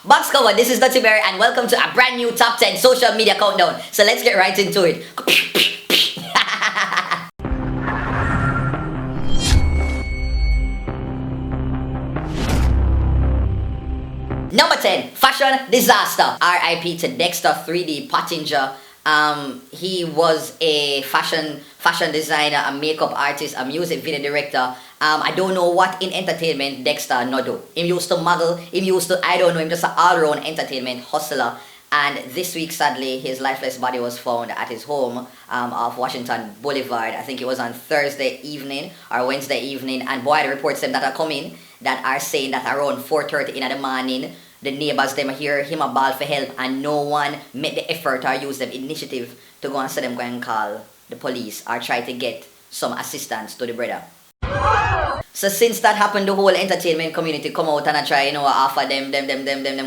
Box cover, this is Dutty Berry and welcome to a brand new top 10 social media countdown. So let's get right into it. Number 10, fashion disaster. RIP to Dexter 3D Pottinger. He was a fashion designer, a makeup artist, a music video director. I don't know what in entertainment Dexter no do. Him used to model, him used to, I don't know, him just an all-round entertainment hustler. And this week, sadly, his lifeless body was found at his home off Washington Boulevard. I think it was on Thursday evening or Wednesday evening. And boy, the reports them that are coming that are saying that around 4:30 in the morning, the neighbors them hear him a ball for help and no one made the effort or use the initiative to go and say them go and call the police or try to get some assistance to the brother. So since that happened, the whole entertainment community come out and I try, offer them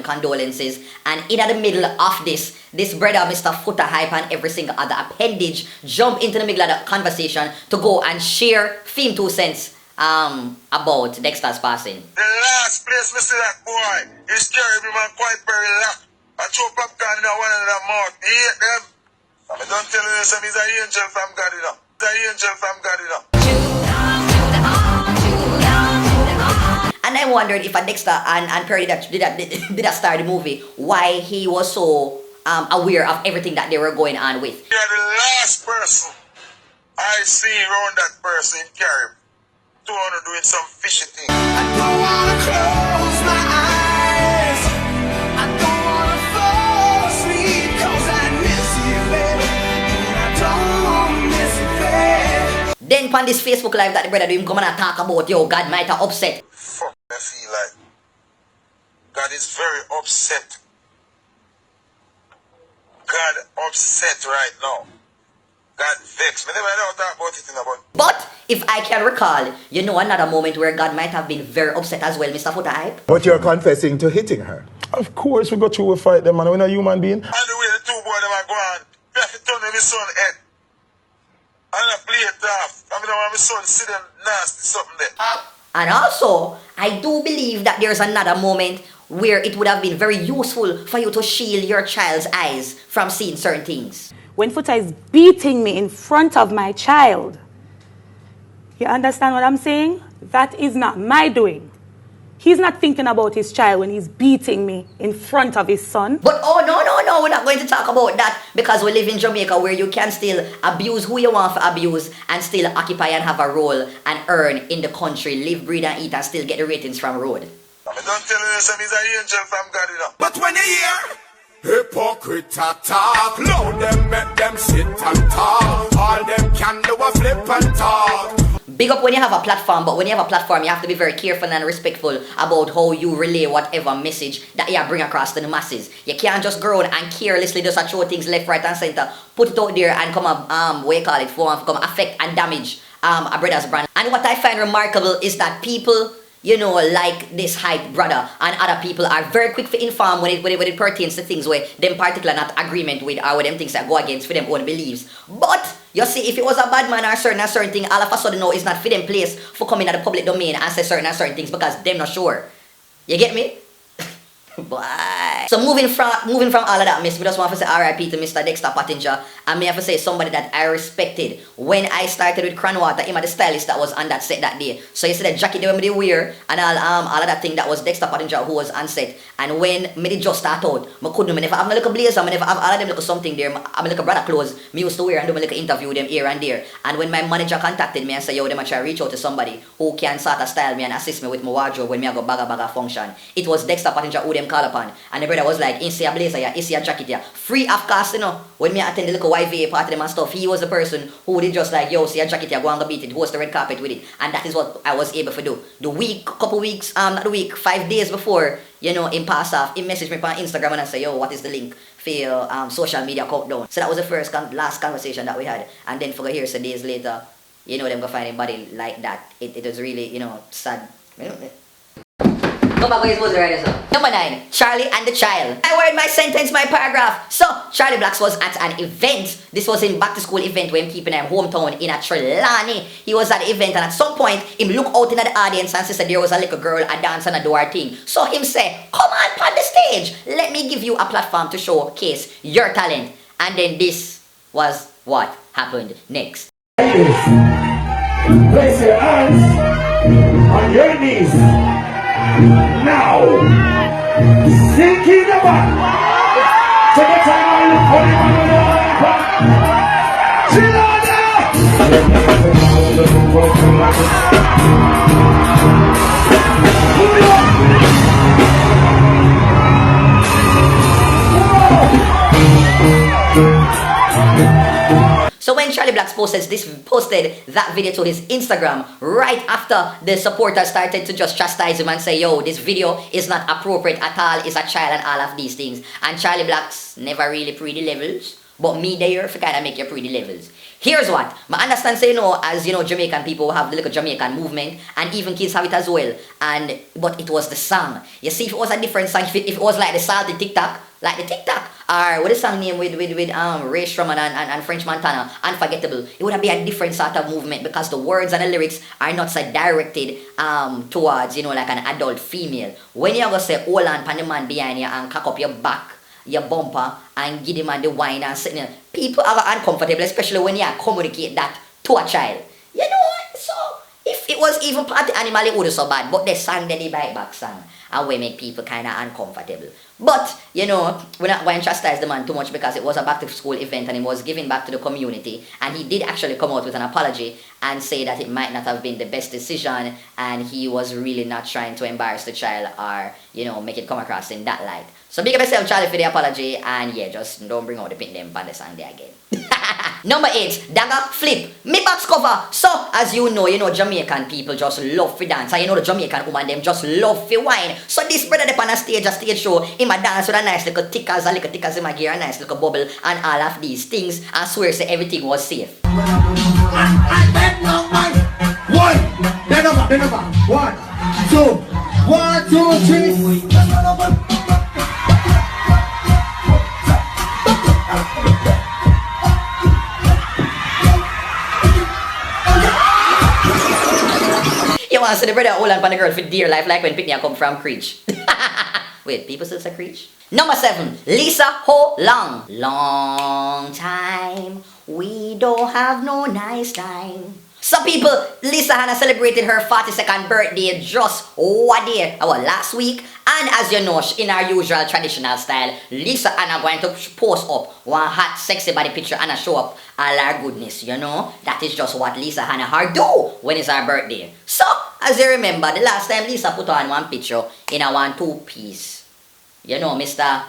condolences. And in the middle of this brother, Mr. Footah, Hive and every single other appendage jump into the middle of the conversation to go and share theme 2 cents about Dexter's passing. The last place me see that boy is carrying him and quite very locked. I throw popcorn in one of their mouth. He hate them. I don't tell you this, he's an angel from God, He's an angel from God, And I wondered if a Dexter and Perry did that start the movie, why he was so aware of everything that they were going on with. You're the last person I see around that person in Carib. Don't want to doing some fishy thing. I don't wanna close my eyes. I don't wanna fall asleep 'cause I miss you, baby. And I don't miss you, baby. Then on this Facebook live that the brother do him come and talk about, yo, God might have upset. Fuck, I feel like God is very upset. God upset right now. God vexed. Me never know talk about it in about. But if I can recall, another moment where God might have been very upset as well, Mr. Footah Hype. But you're confessing to hitting her. Of course, we go through a fight them, man. We're not human being. And the way the two boys them are going, we have to turn on my son head. And I play it off. I mean, I want my son see them nasty something there. And also, I do believe that there's another moment where it would have been very useful for you to shield your child's eyes from seeing certain things. When Footah is beating me in front of my child, you understand what I'm saying? That is not my doing. He's not thinking about his child when he's beating me in front of his son. But oh, no, we're not going to talk about that because we live in Jamaica where you can still abuse who you want to abuse and still occupy and have a role and earn in the country, live, breathe and eat and still get the ratings from road. I mean, don't tell you this, he's an angel from God, But when you hear hypocrite talk, load them, make them sit and talk. All them can do a flip and talk. Big up when you have a platform, but when you have a platform, you have to be very careful and respectful about how you relay whatever message that you bring across to the masses. You can't just go around and carelessly just throw things left, right, and center, put it out there and come come affect and damage a brother's brand. And what I find remarkable is that people, like this Hype brother and other people are very quick to inform when it pertains to things where them particular not agreement with or with them things that go against for them own beliefs. But you see, if it was a bad man or certain thing, all of a sudden now it's not for them place for coming at the public domain and say certain things because them not sure. You get me? Bye. So moving from all of that, miss, we just want to say RIP to Mr. Dexter Pottinger. And me have to say somebody that I respected when I started with Cranwater, him the stylist that was on that set that day. So you see the jacket they wear and all of that thing that was Dexter Pottinger who was on set. And when me just start out, me never have my little blazer, I never have all of them little something there. I'm like a brother clothes me used to wear and do my little interview them here and there. And when my manager contacted me and said, yo, them I try to reach out to somebody who can sort of style me and assist me with my wardrobe when me I go baga function. It was Dexter Pottinger who them call upon. And the brother was like, is a blazer, yeah, is a jacket, yeah. Free of cost, when me attend the little YVA party them and stuff, he was the person who did just like, yo, see a jacket, yeah, go and go beat it, host the red carpet with it. And that is what I was able to do. Couple weeks, 5 days before, in pass off, he messaged me on Instagram and I say, yo, what is the link for your social media countdown? So that was the last conversation that we had. And then for here, so days later, them go find anybody like that. It was really, sad. Come back, where supposed to write this up. Number 9, Charlie and the Child. My word, my sentence, my paragraph. So, Charlie Blacks was at an event. This was in back to school event when people in his hometown in a Trelawney. He was at the event and at some point, him look out in the audience and said there was a little girl a dance and a do her thing. So him say, come on the stage. Let me give you a platform to showcase your talent. And then this was what happened next. Place your hands on your knees. Now, sink in the back. Take the time and look for the man So when Charlie Blacks posted that video to his Instagram, right after the supporters started to just chastise him and say, yo, this video is not appropriate at all, it's a child and all of these things. And Charlie Blacks never really pre the levels, but me there for kind of make your pre the levels. Here's what, I understand say, as Jamaican people have the little Jamaican movement, and even kids have it as well, but it was the song. You see, if it was a different song, if it was like the salty TikTok, or what is the song name with Ray Strumman and French Montana, Unforgettable, it would be a different sort of movement because the words and the lyrics are not so directed towards, like an adult female. When you go say, hold on, pan the man behind you and cock up your back, your bumper, and give the man the wine and sitting there, people are uncomfortable, especially when you communicate that to a child. You know what? So, if it was even part of the animal, it would so bad, but the song, the bite back song, and we make people kind of uncomfortable. But, we're not going to chastise the man too much because it was a back to school event and he was giving back to the community. And he did actually come out with an apology and say that it might not have been the best decision and he was really not trying to embarrass the child or, make it come across in that light. So big up yourself, Charlie, for the apology, and yeah, just don't bring out the pin them on the song there again. Number 8, Dagger Flip, me box cover. So, as you know, Jamaican people just love to dance. And the Jamaican woman, them just love to wine. So this brother up on a stage show, him a dance with a nice little tickers in my gear, a nice little bubble, and all of these things, and swear say everything was safe. Then over. 1, 2, 1, 2, 3. You want to see the brother hold on the girl for dear life like when Picnia come from Creech. Wait, people still say Creech? Number 7, Lisa Ho Long. Long time, we don't have no nice time. Some people, Lisa Hannah celebrated her 42nd birthday just one day, last week. And as you know, in our usual traditional style, Lisa Hannah going to post up one hot, sexy body picture and show up all her goodness, That is just what Lisa Hannah her do when it's her birthday. So, as you remember, the last time Lisa put on one picture in a 1-2-piece, Mr.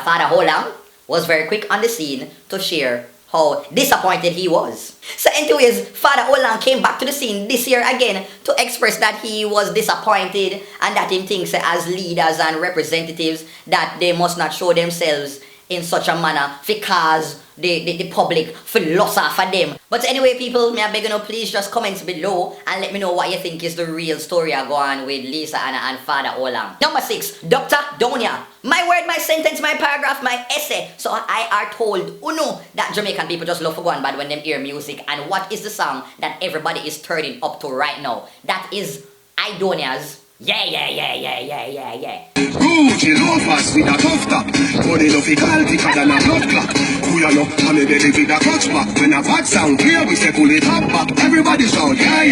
Father Holness was very quick on the scene to share how disappointed he was. So anyways, Father Holness came back to the scene this year again to express that he was disappointed and that he thinks as leaders and representatives that they must not show themselves in such a manner because the public philosopher for them. But anyway, people, may I beg you, please just comment below and let me know what you think is the real story going on with Lisa Hannah and Father Holness. Number 6, Dr. Donia. My word, my sentence, my paragraph, my essay. So I are told, that Jamaican people just love to go on bad when them hear music. And what is the song that everybody is turning up to right now? That is Idonia's Yeah. Gucci loafers with a tough top. Body no fickle thicker than a blood clot. Kuya no honey belly with a clutch back. When a bad sound clear, we say pull it up back. Everybody shout yeah.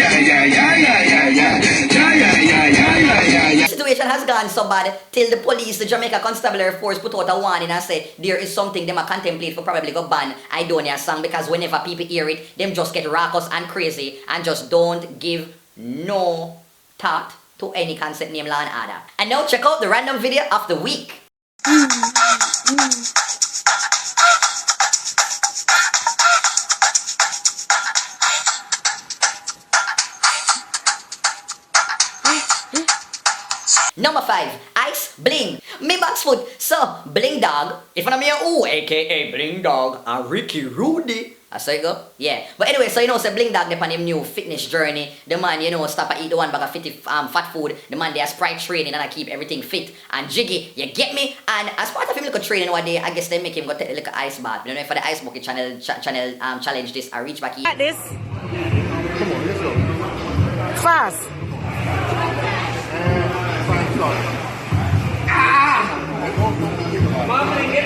The situation has gone so bad till the police, the Jamaica Constabulary Force put out a warning and said there is something them a contemplate for probably go ban Idonia's song because whenever people hear it, them just get raucous and crazy and just don't give no thought to any concept named Law and Order. And now check out the random video of the week. Number 5, Ice Bling. Me box foot. So, Bling Dog, if I'm here, aka Bling Dog, and Ricky Rudy. I saw it go? Yeah. But anyway, so you know, so Bling Dog upon him new fitness journey. The man, you know, stop and eat the one bag of fat food. The man, they are Sprite training and I keep everything fit and jiggy. You get me? And as part of him little training one day, I guess they make him go take a little ice bath. You know, for the ice bucket channel challenge this, I reach back here. Like this. Come on, let's go. Fast.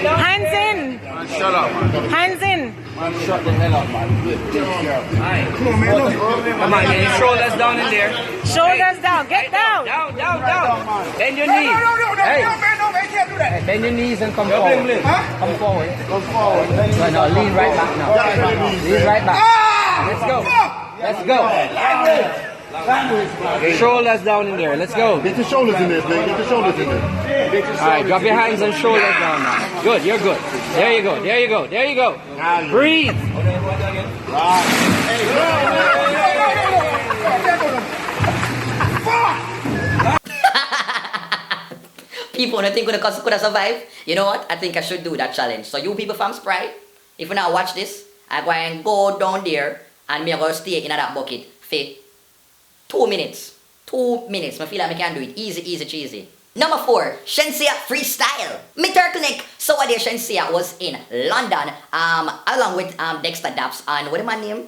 Hands in. Man, shut up, man. Hands in. Man, shut the hell up, man. Come on, man. Come on, get your shoulders down in there. Shoulders down. Get down. Down. Bend your knees. Hey, bend your knees and come forward. Come forward. Right now, lean right back now. Lean right back. Let's go. Shoulders down in there. Let's go. Get your shoulders in there, Blake. Get your shoulders in there. Alright, drop your hands and shoulders down now. Good, you're good. There you go. Breathe. People don't think could have survived. You know what? I think I should do that challenge. So you people from Sprite, if you now watch this, I'm going to go down there and me going to stay in that bucket for 2 minutes. 2 minutes. I feel like I can do it. Easy, cheesy. Number 4, Shenseea freestyle. Me turtleneck. So what day Shenseea was in London, along with Dexter Daps and what is my name?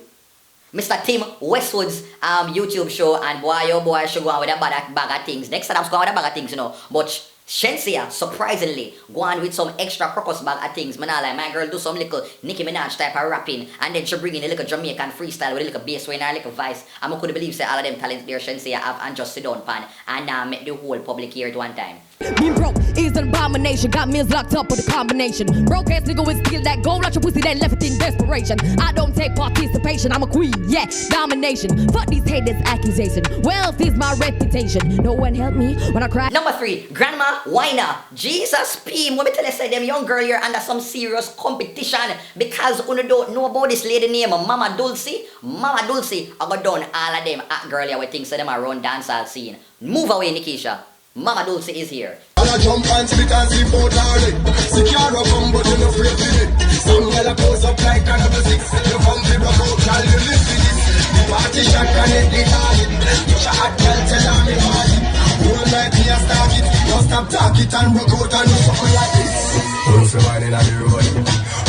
Mr. Tim Westwood's YouTube show, and boy should go on with a bag of things. Dexter Daps go on with a bag of things, you know. But Shenseea, surprisingly, go on with some extra crocus bag of things. Man, like my girl do some little Nicki Minaj type of rapping, and then she bring in a little Jamaican freestyle with a little bass in her little voice. I couldn't believe say all of them talents there Shenseea have and just sit down pan and make the whole public hear it one time. Being broke is an abomination. Got meals locked up with a combination. Broke ass nigga with steal that gold out your pussy, then left it in desperation. I don't take participation. I'm a queen, yeah, domination. Fuck these haters' accusation. Wealth is my reputation. No one helped me when I cried. Number 3, Grandma Whiner. Jesus P. What me tell you say them young girl here under some serious competition because you don't know about this lady named Mama Dulce. Mama Dulce, I got done all of them at girl here with things so them around dancehall scene. Move away, Nikisha. Mama Dulce is here. I jump and split and sleep out early. Secure a come but you no afraid to it. Some girl a pose up like a number 6. You come to broke out, girl, you live with it. The party shot connect the target. You shot girl, tell her me want it. Whole night me a start it. Don't stop talk it and broke out and do something like this. Don't say wine in the road.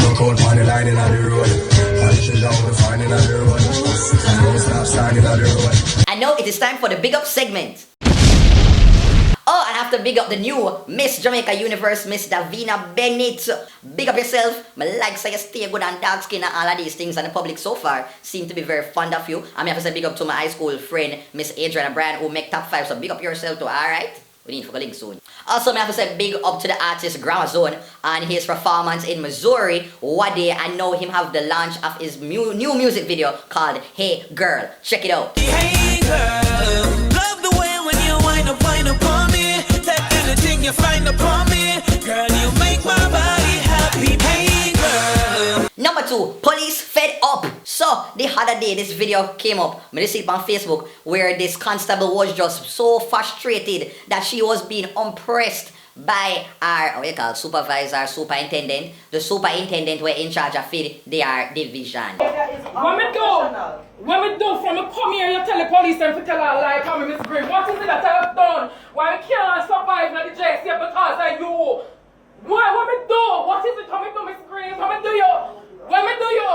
Broke out on the line in the road. And she down the fine in the road. Don't stop standing in the road. I know it is time for the big up segment. Oh, and I have to big up the new Miss Jamaica Universe, Miss Davina Bennett. Big up yourself. My like say you stay good and dark skin and all of these things, and the public so far seem to be very fond of you. I have to say big up to my high school friend, Miss Adriana Bryan, who make top 5, so big up yourself too, alright? We need for a link soon. Also, I have to say big up to the artist Grammar Zone and his performance in Missouri. One day I know him have the launch of his new music video called Hey Girl. Check it out. Hey girl, love the way when you wind up on me. Take anything you find upon me. Girl, you make my body happy. Hey girl. Number 2, police fed up. So, the other day this video came up. I see it on Facebook where this constable was just so frustrated that she was being unpressed by our, what you call, supervisor, superintendent. The superintendent were in charge of their division. What me do from me come here, you tell the police and to tell her lie, come Miss Green. What is it that I have done? Why I can't survive in the JC because of you? What me do? What is it coming to Miss Green? What me do you? What me do you?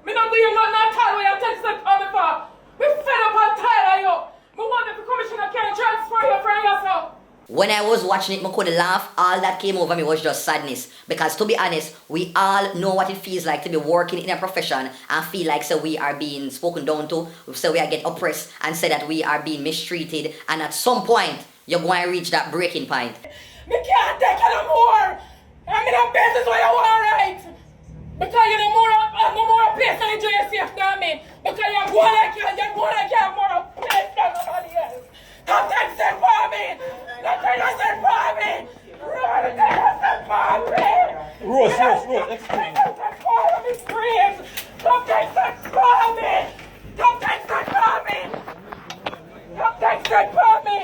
Me not do you nothing at all when you tell us coming for. Me fed up and tired of you. Me want the commissioner can transfer you from yourself. When I was watching it, I couldn't laugh. All that came over me was just sadness. Because to be honest, we all know what it feels like to be working in a profession and feel like so we are being spoken down to, so we are getting oppressed and say that we are being mistreated. And at some point, you're going to reach that breaking point. Me can't take it no more. I'm in a business where you are right. Because you're no more place than the JSF than me. Because you're more like you have more place than somebody else. Come take that for me. Come take that for me. Come take that for me. Rose, Come take that for me, screams. Come take that for me. Come take that for me. Come take that for me.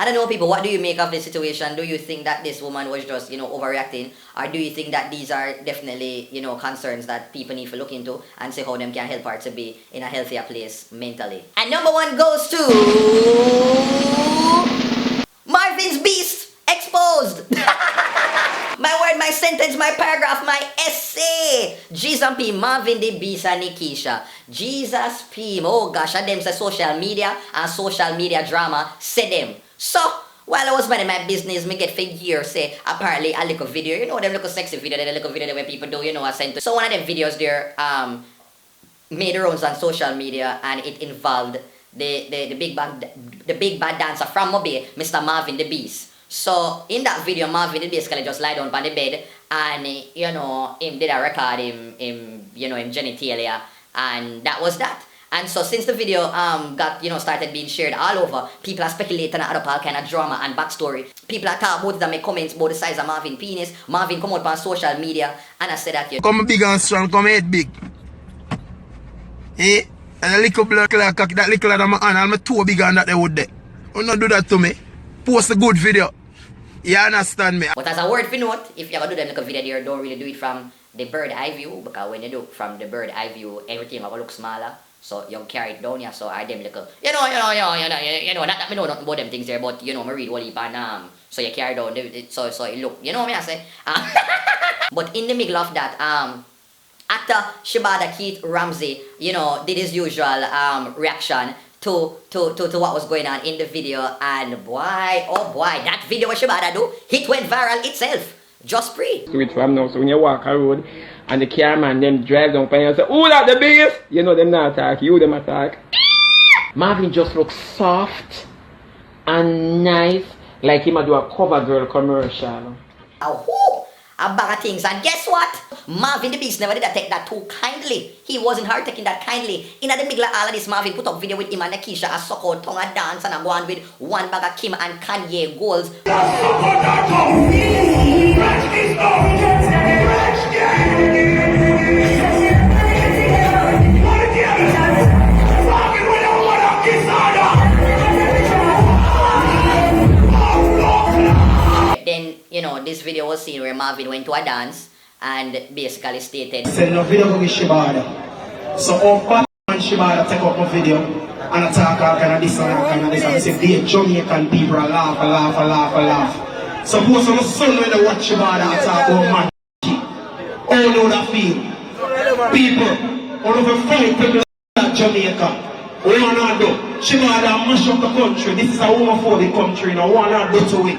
I don't know, people, what do you make of this situation? Do you think that this woman was just, overreacting? Or do you think that these are definitely, concerns that people need to look into and see how them can help her to be in a healthier place mentally? And number 1 goes to Marvin's Beast exposed. My word, my sentence, my paragraph, my essay. Jesus P, Marvin the Beast and Nikisha. Jesus P, oh gosh, and them say social media and social media drama, say them. So, while I was minding my business, me get for years, say, apparently a little video, them little sexy video, the little video where people do, I sent to. So one of them videos there, made the rounds on social media, and it involved the big bad dancer from Mobile, Mr. Marvin the Beast. So, in that video, Marvin did basically just lie down on the bed and, him did a record, him genitalia, and that was that. And so, since the video got, started being shared all over, people are speculating about all kind of drama and backstory. People are talking about them, make comments about the size of Marvin's penis. Marvin come out on social media, and I said that, Come big and strong, come head big. Eh? And a little blood clock, that little of my hand, and my toe bigger than that they would there. You not do that to me. Post a good video. You understand me? But as a word for note, if you ever do them little video there, don't really do it from the bird eye view, because when you do from the bird eye view, everything will look smaller. So you carry it down here, so I them little, not that me know nothing about them things there, but me read what heap and so you carry down, so it look, me I say. But in the middle of that, actor Shebada Keith Ramsey, did his usual reaction to what was going on in the video, and boy, oh boy, that video what Shebada do, it went viral itself. Just pray. Do it from now, so when you walk a road and the cameraman them drive down and say, "Who that the biggest?" Them not attack, you them attack. Marvin just looks soft and nice, like him a do a cover girl commercial. A bag of things, and guess what? Marvin the Beast never did take that too kindly. He wasn't hard taking that kindly. In the middle of all of this, Marvin put up video with him and Nikisha, a suck out, tongue a dance, and a go on with one bag of Kim and Kanye goals. Then, this video was seen where Marvin went to a dance and basically stated, "Send no video with Shebada. So all and Shebada take up a video and attack all kind of this and that kind of this, and say the Jamaican people are laugh. Suppose on the son when they watch Shebada attack on man, all know that feel. People, all over 5 people in Jamaica, wanna do. Shebada mash up the country. This is a homophobic country, now wanna do to it.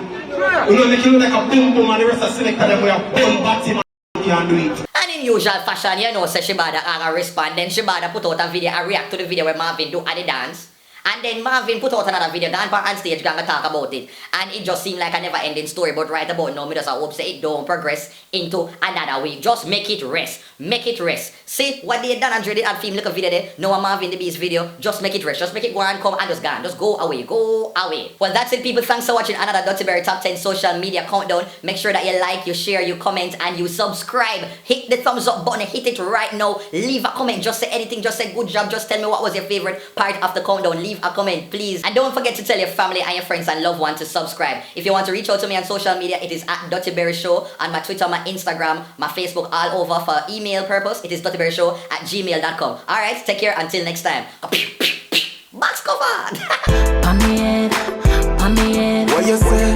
Make you look like a boom boom, and the rest of selected them with a bomb batty man can do it." And in usual fashion, say Shebada and respond. Then Shebada put out a video and react to the video where Marvin do at the dance. And then Marvin put out another video, dance on stage, gonna talk about it. And it just seemed like a never-ending story, but right about now, me just hope say it don't progress into another week. Just make it rest. Make it rest. See what they done and did and film little video there? No Marvin the Beast video. Just make it rest. Just make it go and come and just gone. Just go away. Go away. Well, that's it, people. Thanks for watching another Dirty Berry Top 10 social media countdown. Make sure that you like, you share, you comment, and you subscribe. Hit the thumbs up button. Hit it right now. Leave a comment. Just say anything. Just say good job. Just tell me what was your favorite part of the countdown. Leave a comment, please. And don't forget to tell your family and your friends and loved ones to subscribe. If you want to reach out to me on social media, it is at Dirty Berry Show on my Twitter, my Instagram, my Facebook, all over. For email purpose, it is dirtyberryshow@gmail.com. Alright, take care until next time. Box covered. What you say?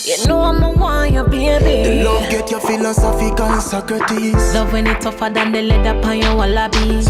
You know I'm the one, your baby. The love get your philosophical Socrates. Love when it's tougher than the leather on your wallabies.